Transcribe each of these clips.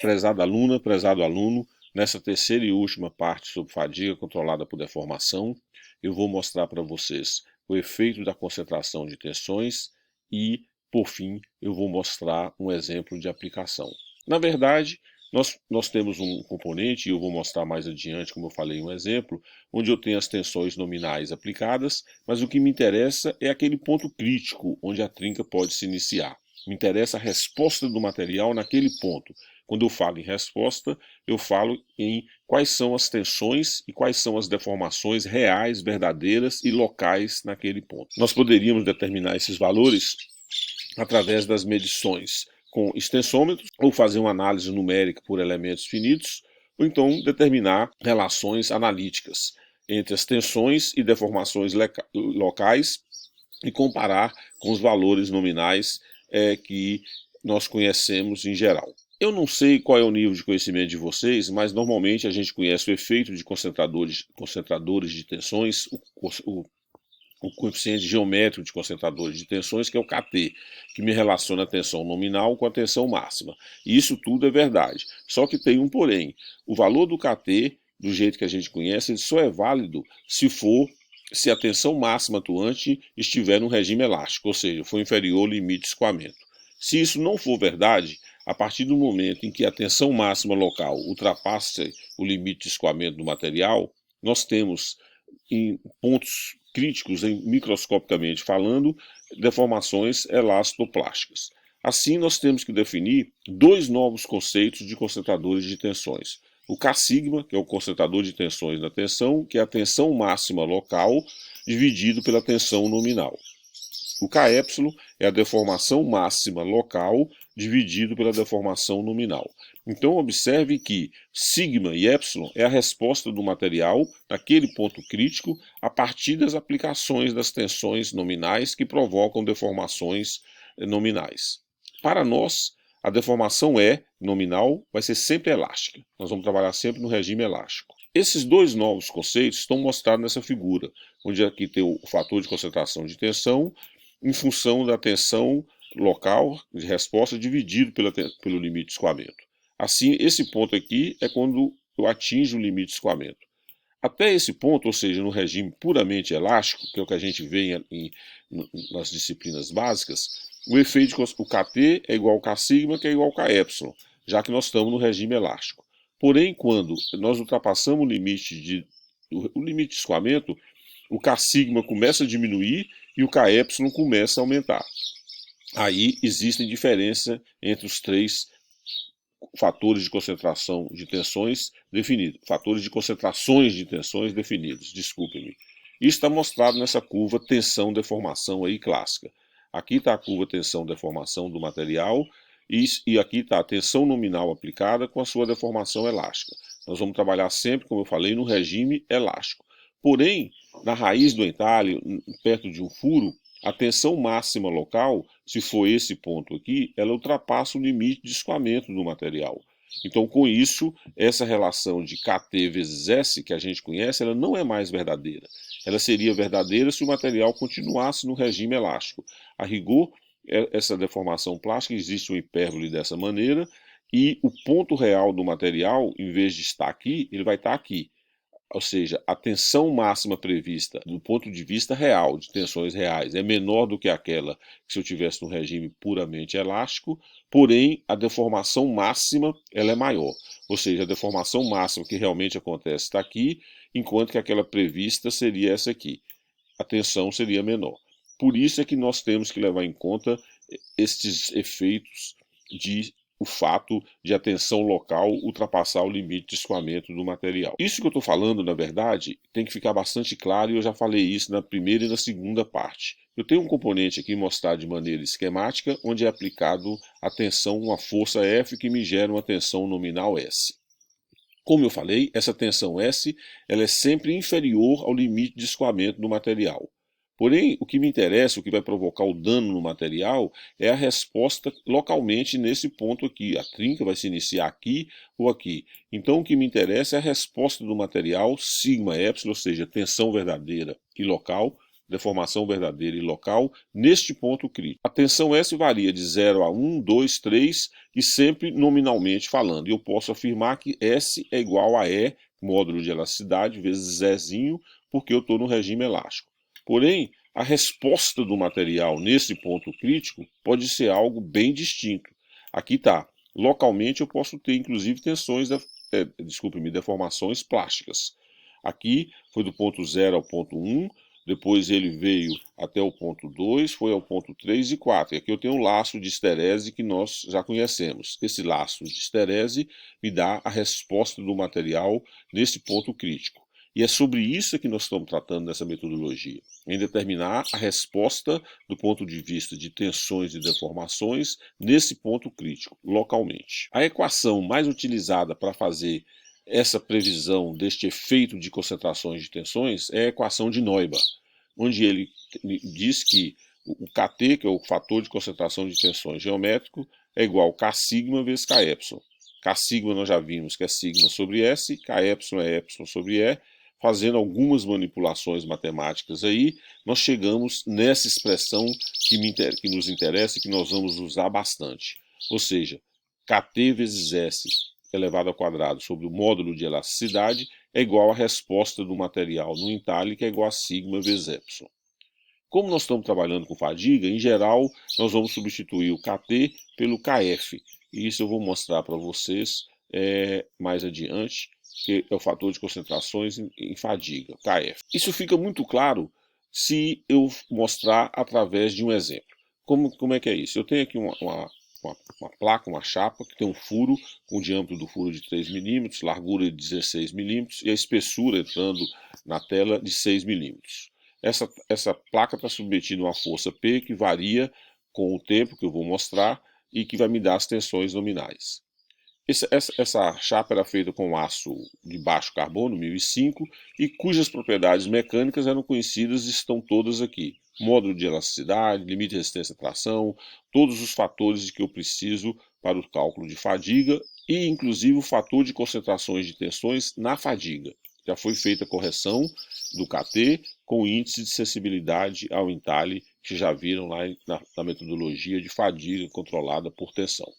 Prezada aluna, prezado aluno, nessa terceira e última parte sobre fadiga controlada por deformação, eu vou mostrar para vocês o efeito da concentração de tensões e, por fim, eu vou mostrar um exemplo de aplicação. Na verdade, nós temos um componente, e eu vou mostrar mais adiante, como eu falei, um exemplo, onde eu tenho as tensões nominais aplicadas, mas o que me interessa é aquele ponto crítico onde a trinca pode se iniciar. Me interessa a resposta do material naquele ponto. Quando eu falo em resposta, eu falo em quais são as tensões e quais são as deformações reais, verdadeiras e locais naquele ponto. Nós poderíamos determinar esses valores através das medições com extensômetros, ou fazer uma análise numérica por elementos finitos, ou então determinar relações analíticas entre as tensões e deformações locais e comparar com os valores nominais que nós conhecemos em geral. Eu não sei qual é o nível de conhecimento de vocês, mas normalmente a gente conhece o efeito de concentradores de tensões, o coeficiente geométrico de concentradores de tensões, que é o KT, que me relaciona a tensão nominal com a tensão máxima. E isso tudo é verdade. Só que tem um porém. O valor do KT, do jeito que a gente conhece, ele só é válido se a tensão máxima atuante estiver no regime elástico, ou seja, for inferior ao limite de escoamento. Se isso não for verdade, a partir do momento em que a tensão máxima local ultrapassa o limite de escoamento do material, nós temos em pontos críticos, microscopicamente falando, deformações elastoplásticas. Assim, nós temos que definir dois novos conceitos de concentradores de tensões. O K-sigma, que é o concentrador de tensões da tensão, que é a tensão máxima local dividido pela tensão nominal. O K-epsilon é a deformação máxima local dividido pela deformação nominal. Então observe que sigma e epsilon é a resposta do material naquele ponto crítico a partir das aplicações das tensões nominais que provocam deformações nominais. Para nós, a deformação nominal vai ser sempre elástica. Nós vamos trabalhar sempre no regime elástico. Esses dois novos conceitos estão mostrados nessa figura, onde aqui tem o fator de concentração de tensão em função da tensão local de resposta dividido pelo limite de escoamento. Assim, esse ponto aqui é quando eu atinjo o limite de escoamento. Até esse ponto, ou seja, no regime puramente elástico, que é o que a gente vê nas disciplinas básicas, o efeito o KT é igual ao K-sigma, que é igual ao K-epsilon, já que nós estamos no regime elástico. Porém, quando nós ultrapassamos o limite de escoamento, o K-sigma começa a diminuir e o K-epsilon começa a aumentar. Aí existem diferenças entre os três fatores de concentração de tensões definidos. Fatores de concentrações de tensões definidos, desculpem-me. Isso está mostrado nessa curva tensão-deformação aí clássica. Aqui está a curva tensão-deformação do material e aqui está a tensão nominal aplicada com a sua deformação elástica. Nós vamos trabalhar sempre, como eu falei, no regime elástico. Porém, na raiz do entalhe, perto de um furo, a tensão máxima local, se for esse ponto aqui, ela ultrapassa o limite de escoamento do material. Então, com isso, essa relação de KT vezes S, que a gente conhece, ela não é mais verdadeira. Ela seria verdadeira se o material continuasse no regime elástico. A rigor, essa deformação plástica, existe uma hipérbole dessa maneira, e o ponto real do material, em vez de estar aqui, ele vai estar aqui. Ou seja, a tensão máxima prevista do ponto de vista real, de tensões reais, é menor do que aquela que se eu tivesse no regime puramente elástico, porém a deformação máxima ela é maior. Ou seja, a deformação máxima que realmente acontece está aqui, enquanto que aquela prevista seria essa aqui. A tensão seria menor. Por isso é que nós temos que levar em conta estes efeitos o fato de a tensão local ultrapassar o limite de escoamento do material. Isso que eu estou falando, na verdade, tem que ficar bastante claro, e eu já falei isso na primeira e na segunda parte. Eu tenho um componente aqui mostrado de maneira esquemática, onde é aplicado a tensão, uma força F que me gera uma tensão nominal S. Como eu falei, essa tensão S ela é sempre inferior ao limite de escoamento do material. Porém, o que me interessa, o que vai provocar o dano no material, é a resposta localmente nesse ponto aqui. A trinca vai se iniciar aqui ou aqui. Então, o que me interessa é a resposta do material, sigma epsilon, ou seja, tensão verdadeira e local, deformação verdadeira e local, neste ponto crítico. A tensão S varia de 0 a 1, 2, 3 e sempre nominalmente falando. Eu posso afirmar que S é igual a E, módulo de elasticidade, vezes Zzinho, porque eu estou no regime elástico. Porém, a resposta do material nesse ponto crítico pode ser algo bem distinto. Aqui está. Localmente eu posso ter, inclusive, deformações plásticas. Aqui foi do ponto 0 ao ponto 1, depois ele veio até o ponto 2, foi ao ponto 3 e 4. E aqui eu tenho um laço de esterese que nós já conhecemos. Esse laço de esterese me dá a resposta do material nesse ponto crítico. E é sobre isso que nós estamos tratando nessa metodologia, em determinar a resposta do ponto de vista de tensões e deformações nesse ponto crítico, localmente. A equação mais utilizada para fazer essa previsão deste efeito de concentrações de tensões é a equação de Neuber, onde ele diz que o Kt, que é o fator de concentração de tensões geométrico, é igual a K vezes K epsilon. K nós já vimos que é sigma sobre S, K epsilon é epsilon sobre E. Fazendo algumas manipulações matemáticas aí, nós chegamos nessa expressão que nos interessa e que nós vamos usar bastante. Ou seja, Kt vezes S elevado ao quadrado sobre o módulo de elasticidade é igual à resposta do material no entalhe, que é igual a sigma vezes epsilon. Como nós estamos trabalhando com fadiga, em geral, nós vamos substituir o Kt pelo Kf. E isso eu vou mostrar para vocês mais adiante, que é o fator de concentrações em fadiga, Kf. Isso fica muito claro se eu mostrar através de um exemplo. Como é que é isso? Eu tenho aqui uma placa, uma chapa, que tem um furo, com o diâmetro do furo de 3 milímetros, largura de 16 milímetros e a espessura entrando na tela de 6 milímetros. Essa placa está submetida a uma força P que varia com o tempo que eu vou mostrar e que vai me dar as tensões nominais. Essa chapa era feita com aço de baixo carbono, 1005, e cujas propriedades mecânicas eram conhecidas e estão todas aqui. Módulo de elasticidade, limite de resistência à tração, todos os fatores que eu preciso para o cálculo de fadiga e, inclusive, o fator de concentrações de tensões na fadiga. Já foi feita a correção do Kt com índice de sensibilidade ao entalhe, que já viram lá na metodologia de fadiga controlada por tensão.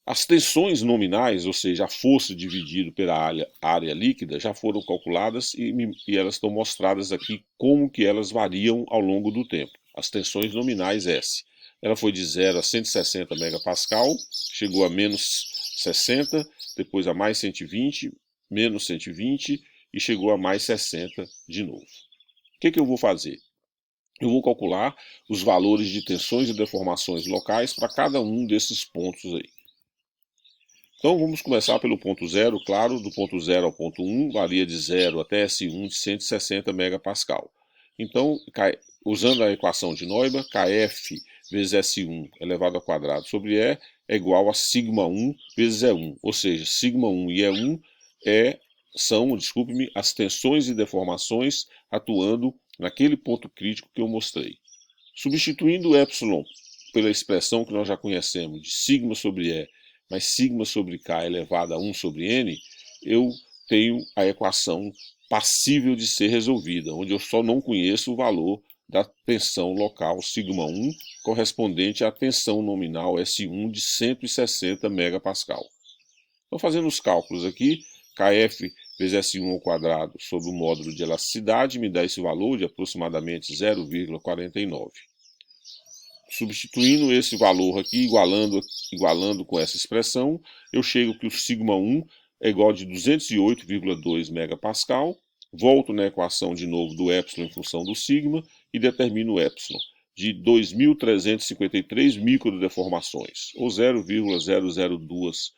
As tensões nominais, ou seja, a força dividida pela área líquida, já foram calculadas e elas estão mostradas aqui como que elas variam ao longo do tempo. As tensões nominais S. Ela foi de 0 a 160 megapascal, chegou a menos 60, depois a mais 120, menos 120 e chegou a mais 60 de novo. O que eu vou fazer? Eu vou calcular os valores de tensões e deformações locais para cada um desses pontos aí. Então vamos começar pelo ponto 0, claro, do ponto 0 ao ponto 1, varia de 0 até S1 de 160 megapascal. Então, usando a equação de Neuber, Kf vezes S1 elevado ao quadrado sobre E é igual a sigma 1 vezes E1, ou seja, sigma 1 e E1 são, desculpe-me, as tensões e deformações atuando naquele ponto crítico que eu mostrei. Substituindo o epsilon pela expressão que nós já conhecemos de sigma sobre E mais sigma sobre K elevado a 1 sobre N, eu tenho a equação passível de ser resolvida, onde eu só não conheço o valor da tensão local sigma 1, correspondente à tensão nominal S1 de 160 megapascal. Então, fazendo os cálculos aqui, Kf vezes S1 ao quadrado sobre o módulo de elasticidade me dá esse valor de aproximadamente 0,49. Substituindo esse valor aqui, igualando com essa expressão, eu chego que o sigma 1 é igual a 208,2 megapascal, volto na equação de novo do epsilon em função do sigma e determino o epsilon de 2.353 microdeformações, ou 0,002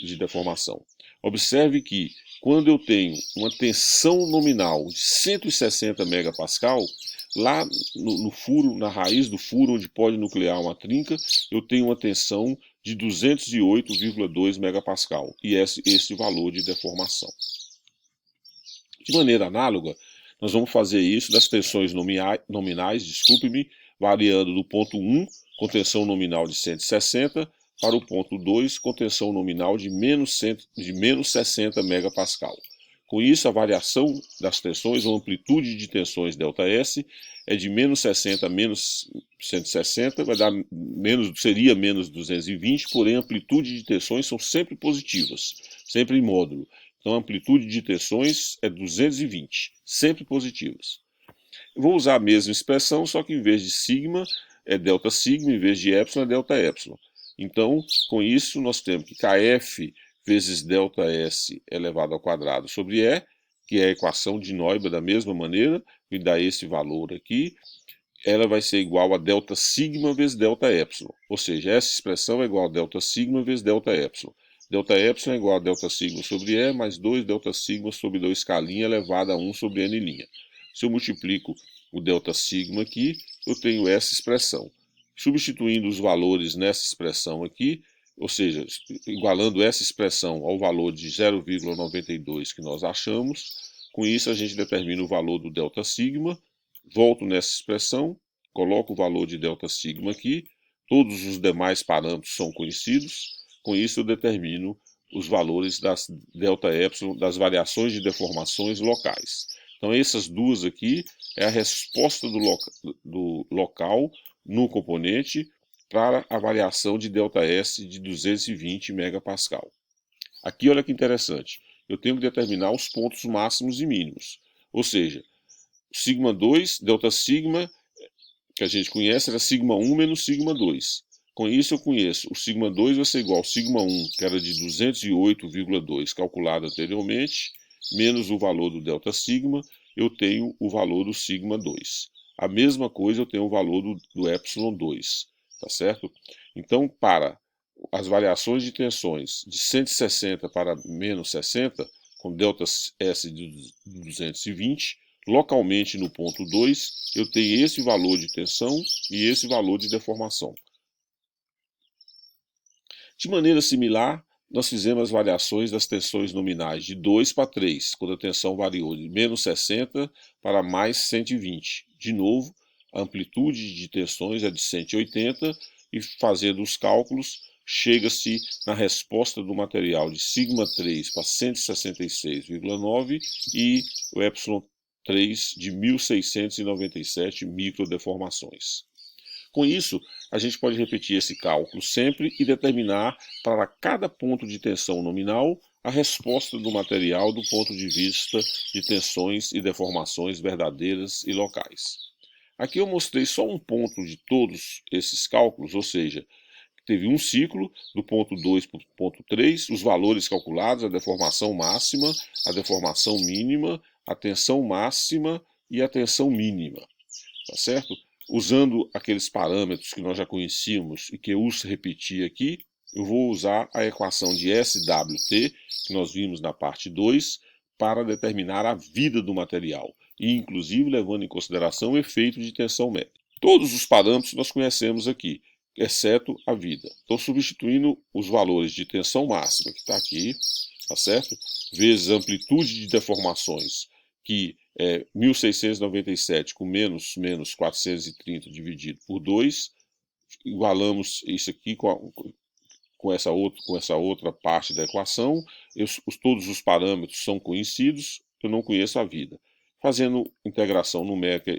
de deformação. Observe que quando eu tenho uma tensão nominal de 160 megapascal, lá no furo, na raiz do furo, onde pode nuclear uma trinca, eu tenho uma tensão de 208,2 megapascal, e esse valor de deformação. De maneira análoga, Nós vamos fazer isso das tensões nominais, desculpe-me, variando do ponto 1, com tensão nominal de 160, para o ponto 2, com tensão nominal de menos 60 megapascal. Com isso, a variação das tensões, ou amplitude de tensões ΔS, é de menos 60 a menos 160, seria menos 220, porém a amplitude de tensões são sempre positivas, sempre em módulo. Então a amplitude de tensões é 220, sempre positivas. Eu vou usar a mesma expressão, só que em vez de sigma é delta sigma, em vez de epsilon é delta epsilon. Então, com isso, nós temos que Kf vezes delta S elevado ao quadrado sobre E, que é a equação de Neumann da mesma maneira, me dá esse valor aqui, ela vai ser igual a delta sigma vezes delta epsilon. Ou seja, essa expressão é igual a delta sigma vezes delta epsilon. Delta epsilon é igual a delta sigma sobre E mais 2 delta sigma sobre 2k' elevado a 1 sobre n'. Se eu multiplico o delta sigma aqui, eu tenho essa expressão. Substituindo os valores nessa expressão aqui, ou seja, igualando essa expressão ao valor de 0,92 que nós achamos, com isso a gente determina o valor do delta sigma, volto nessa expressão, coloco o valor de delta sigma aqui, todos os demais parâmetros são conhecidos, com isso eu determino os valores das delta epsilon, das variações de deformações locais. Então essas duas aqui é a resposta do local no componente para a variação de ΔS de 220 megapascal. Aqui olha que interessante, eu tenho que determinar os pontos máximos e mínimos, ou seja, sigma 2, delta sigma, que a gente conhece, era sigma 1 menos sigma 2. Com isso eu conheço, o sigma 2 vai ser igual ao sigma 1, que era de 208,2 calculado anteriormente, menos o valor do delta sigma, eu tenho o valor do sigma 2. A mesma coisa eu tenho o valor do epsilon 2, tá certo? Então, para as variações de tensões de 160 para menos 60, com delta S de 220, localmente no ponto 2, eu tenho esse valor de tensão e esse valor de deformação. De maneira similar, nós fizemos as variações das tensões nominais de 2 para 3, quando a tensão variou de menos 60 para mais 120. De novo, a amplitude de tensões é de 180 e, fazendo os cálculos, chega-se na resposta do material de sigma 3 para 166,9 e o epsilon 3 de 1697 microdeformações. Com isso, a gente pode repetir esse cálculo sempre e determinar para cada ponto de tensão nominal a resposta do material do ponto de vista de tensões e deformações verdadeiras e locais. Aqui eu mostrei só um ponto de todos esses cálculos, ou seja, teve um ciclo do ponto 2 para o ponto 3, os valores calculados, a deformação máxima, a deformação mínima, a tensão máxima e a tensão mínima, tá certo? Usando aqueles parâmetros que nós já conhecíamos e que eu uso repetir aqui, eu vou usar a equação de SWT, que nós vimos na parte 2, para determinar a vida do material, e inclusive levando em consideração o efeito de tensão média. Todos os parâmetros nós conhecemos aqui, exceto a vida. Então, substituindo os valores de tensão máxima, que está aqui, tá certo? Vezes a amplitude de deformações, que é 1697 com menos 430 dividido por 2, igualamos isso aqui com essa outra parte da equação, todos os parâmetros são conhecidos, eu não conheço a vida. Fazendo integração numérica,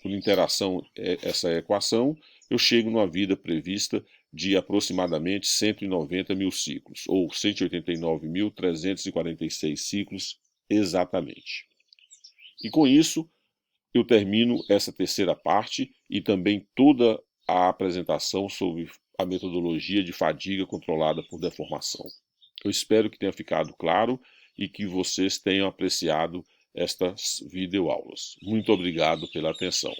por interação essa equação, eu chego numa vida prevista de aproximadamente 190 mil ciclos, ou 189.346 ciclos exatamente. E com isso, eu termino essa terceira parte e também toda a apresentação sobre a metodologia de fadiga controlada por deformação. Eu espero que tenha ficado claro e que vocês tenham apreciado estas videoaulas. Muito obrigado pela atenção.